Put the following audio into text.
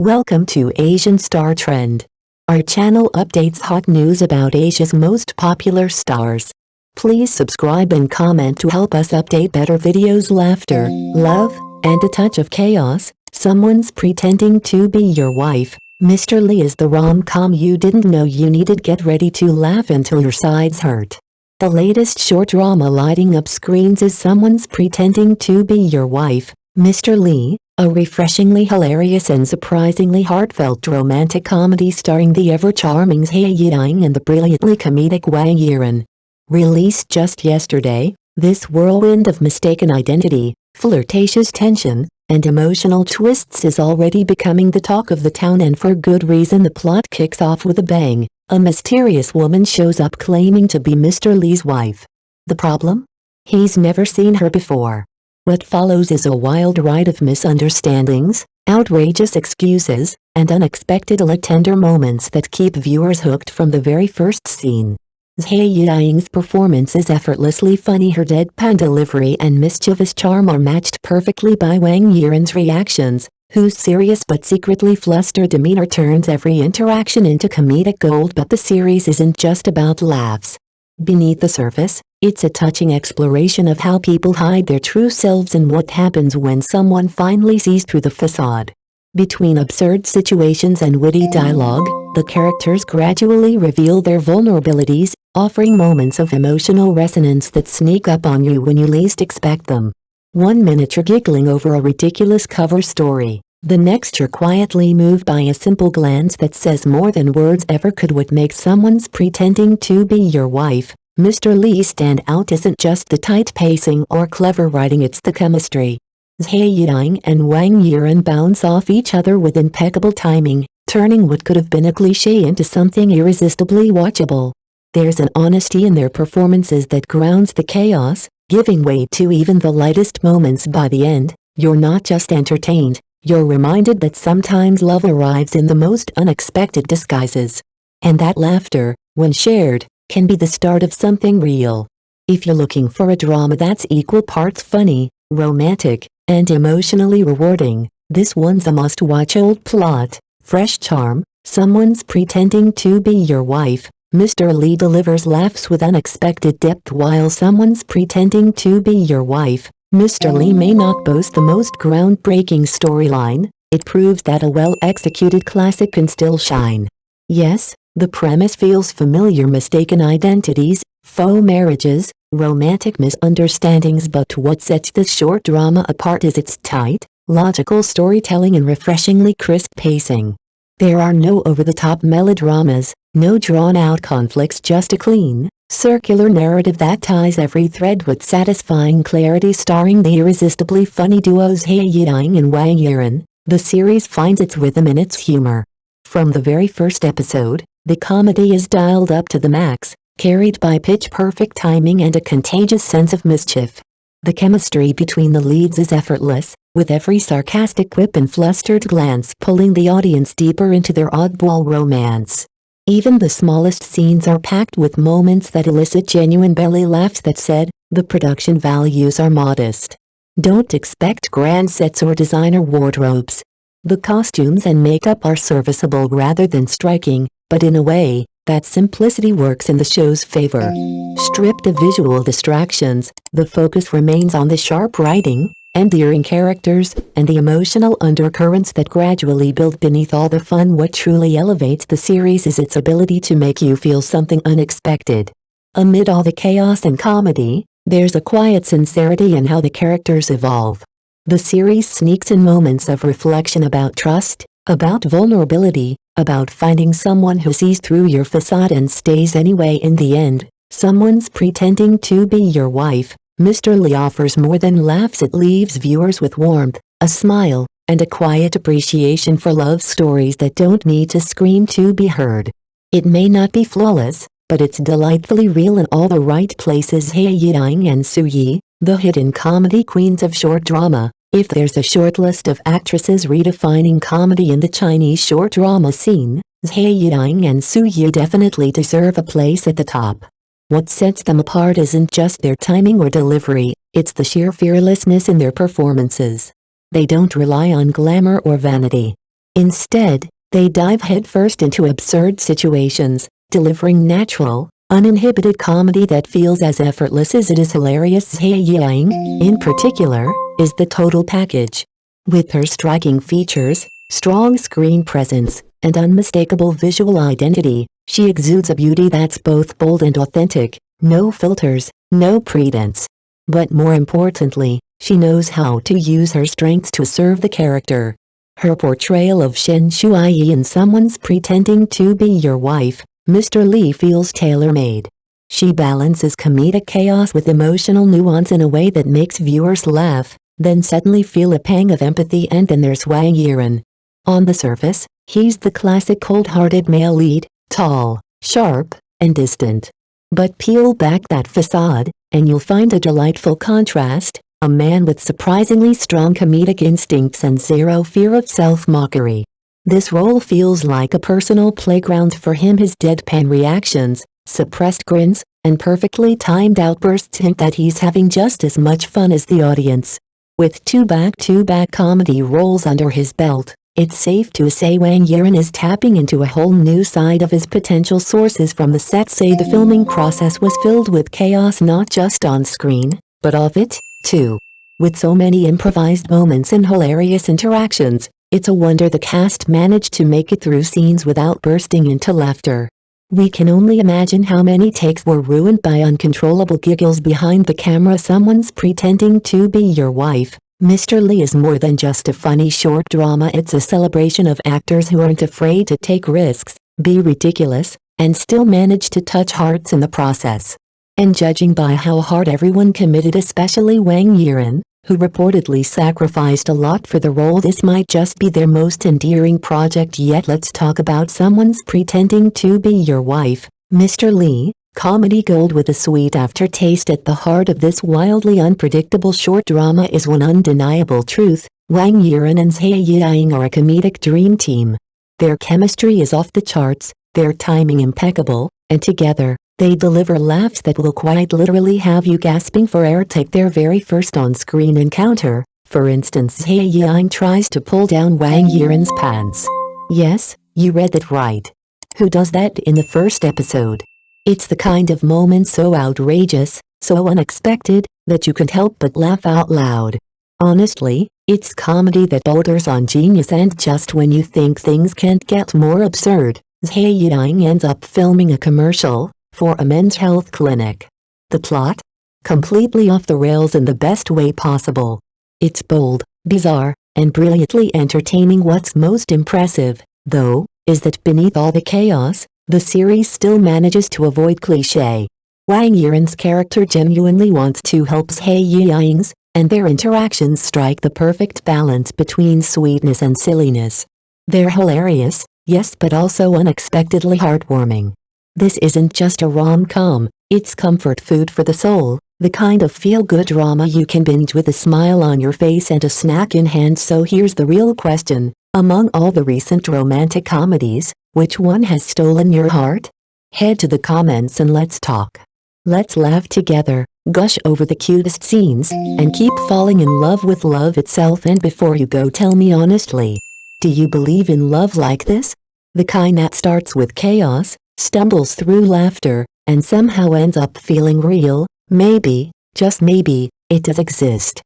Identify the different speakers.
Speaker 1: Welcome to Asian Star Trend. Our channel updates hot news about Asia's most popular stars. Please subscribe and comment to help us update better videos. Laughter, love, and a touch of chaos. Someone's pretending to be your wife. Mr. Lee is the rom-com you didn't know you needed. Get ready to laugh until your sides hurt. The latest short drama lighting up screens is Someone's Pretending to Be Your Wife, Mr. Lee, a refreshingly hilarious and surprisingly heartfelt romantic comedy starring the ever-charming Zhai Yiying and the brilliantly comedic Wang Yiran. Released just yesterday, this whirlwind of mistaken identity, flirtatious tension, and emotional twists is already becoming the talk of the town, and for good reason. The plot kicks off with a bang. A mysterious woman shows up claiming to be Mr. Lee's wife. The problem? He's never seen her before. What follows is a wild ride of misunderstandings, outrageous excuses, and unexpected tender moments that keep viewers hooked from the very first scene. Zhai Yiying's performance is effortlessly funny. Her deadpan delivery and mischievous charm are matched perfectly by Wang Yiran's reactions, whose serious but secretly flustered demeanor turns every interaction into comedic gold. But the series isn't just about laughs. Beneath the surface, it's a touching exploration of how people hide their true selves and what happens when someone finally sees through the facade. Between absurd situations and witty dialogue, the characters gradually reveal their vulnerabilities, offering moments of emotional resonance that sneak up on you when you least expect them. One minute you're giggling over a ridiculous cover story, the next you're quietly moved by a simple glance that says more than words ever could. What makes Someone's Pretending to Be Your Wife, Mr. Lee stand out isn't just the tight pacing or clever writing, it's the chemistry. Zhai Yiying and Wang Yiran bounce off each other with impeccable timing, turning what could have been a cliché into something irresistibly watchable. There's an honesty in their performances that grounds the chaos, giving way to even the lightest moments. By the end, you're not just entertained, you're reminded that sometimes love arrives in the most unexpected disguises. And that laughter, when shared, can be the start of something real. If you're looking for a drama that's equal parts funny, romantic, and emotionally rewarding, this one's a must-watch. Old plot, fresh charm, Someone's Pretending to Be Your Wife, Mr. Lee delivers laughs with unexpected depth. While Someone's Pretending to Be Your Wife, Mr. Lee may not boast the most groundbreaking storyline, it proves that a well-executed classic can still shine. Yes, the premise feels familiar: mistaken identities, faux marriages, romantic misunderstandings, but what sets this short drama apart is its tight, logical storytelling and refreshingly crisp pacing. There are no over-the-top melodramas, no drawn-out conflicts, just a clean, circular narrative that ties every thread with satisfying clarity. Starring the irresistibly funny duos Zhai Yiying and Wang Yiran, the series finds its rhythm in its humor. From the very first episode, the comedy is dialed up to the max, carried by pitch-perfect timing and a contagious sense of mischief. The chemistry between the leads is effortless, with every sarcastic quip and flustered glance pulling the audience deeper into their oddball romance. Even the smallest scenes are packed with moments that elicit genuine belly laughs. That said, the production values are modest. Don't expect grand sets or designer wardrobes. The costumes and makeup are serviceable rather than striking, but in a way, that simplicity works in the show's favor. Stripped of visual distractions, the focus remains on the sharp writing, endearing characters, and the emotional undercurrents that gradually build beneath all the fun. What truly elevates the series is its ability to make you feel something unexpected. Amid all the chaos and comedy, there's a quiet sincerity in how the characters evolve. The series sneaks in moments of reflection about trust, about vulnerability, about finding someone who sees through your facade and stays anyway. In the end, Someone's Pretending to Be Your Wife, Mr. Lee offers more than laughs. It leaves viewers with warmth, a smile, and a quiet appreciation for love stories that don't need to scream to be heard. It may not be flawless, but it's delightfully real in all the right places. Zhai Yiying and Su Yi, the hidden comedy queens of short drama. If there's a short list of actresses redefining comedy in the Chinese short drama scene, Zhai Yiying and Su Yi definitely deserve a place at the top. What sets them apart isn't just their timing or delivery, it's the sheer fearlessness in their performances. They don't rely on glamour or vanity. Instead, they dive headfirst into absurd situations, delivering natural, uninhibited comedy that feels as effortless as it is hilarious. Zhai Yiying, in particular, is the total package. With her striking features, strong screen presence, and unmistakable visual identity, she exudes a beauty that's both bold and authentic, no filters, no pretense. But more importantly, she knows how to use her strengths to serve the character. Her portrayal of Shen Shuai in Someone's Pretending to Be Your Wife, Mr. Li, feels tailor-made. She balances comedic chaos with emotional nuance in a way that makes viewers laugh, then suddenly feel a pang of empathy. And then there's Wang Yiran. On the surface, he's the classic cold-hearted male lead, tall, sharp, and distant. But peel back that facade, and you'll find a delightful contrast, a man with surprisingly strong comedic instincts and zero fear of self-mockery. This role feels like a personal playground for him. His deadpan reactions, suppressed grins, and perfectly timed outbursts hint that he's having just as much fun as the audience. With two back-to-back comedy roles under his belt, it's safe to say Wang Yiran is tapping into a whole new side of his potential. Sources from the set say the filming process was filled with chaos, not just on screen, but off it, too. With so many improvised moments and hilarious interactions, it's a wonder the cast managed to make it through scenes without bursting into laughter. We can only imagine how many takes were ruined by uncontrollable giggles behind the camera. Someone's Pretending to Be Your Wife, Mr. Li is more than just a funny short drama. It's a celebration of actors who aren't afraid to take risks, be ridiculous, and still manage to touch hearts in the process. And judging by how hard everyone committed, especially Wang Yiran, who reportedly sacrificed a lot for the role, this might just be their most endearing project yet. Let's talk about Someone's Pretending to Be Your Wife, Mr. Li. Comedy gold with a sweet aftertaste. At the heart of this wildly unpredictable short drama is one undeniable truth: Wang Yiran and Zhai Yiying are a comedic dream team. Their chemistry is off the charts, their timing impeccable, and together, they deliver laughs that will quite literally have you gasping for air. Take their very first on-screen encounter, for instance. Zhai Yiying tries to pull down Wang Yiran's pants. Yes, you read that right. Who does that in the first episode? It's the kind of moment so outrageous, so unexpected, that you can't help but laugh out loud. Honestly, it's comedy that borders on genius, and just when you think things can't get more absurd, Zhai Yiying ends up filming a commercial for a men's health clinic. The plot? Completely off the rails in the best way possible. It's bold, bizarre, and brilliantly entertaining. What's most impressive, though, is that beneath all the chaos, the series still manages to avoid cliché. Wang Yiran's character genuinely wants to help Zhai Yiying's, and their interactions strike the perfect balance between sweetness and silliness. They're hilarious, yes, but also unexpectedly heartwarming. This isn't just a rom-com, it's comfort food for the soul, the kind of feel-good drama you can binge with a smile on your face and a snack in hand. So here's the real question: among all the recent romantic comedies, which one has stolen your heart? Head to the comments and let's talk. Let's laugh together, gush over the cutest scenes, and keep falling in love with love itself. And before you go, tell me honestly, do you believe in love like this? The kind that starts with chaos, stumbles through laughter, and somehow ends up feeling real? Maybe, just maybe, it does exist.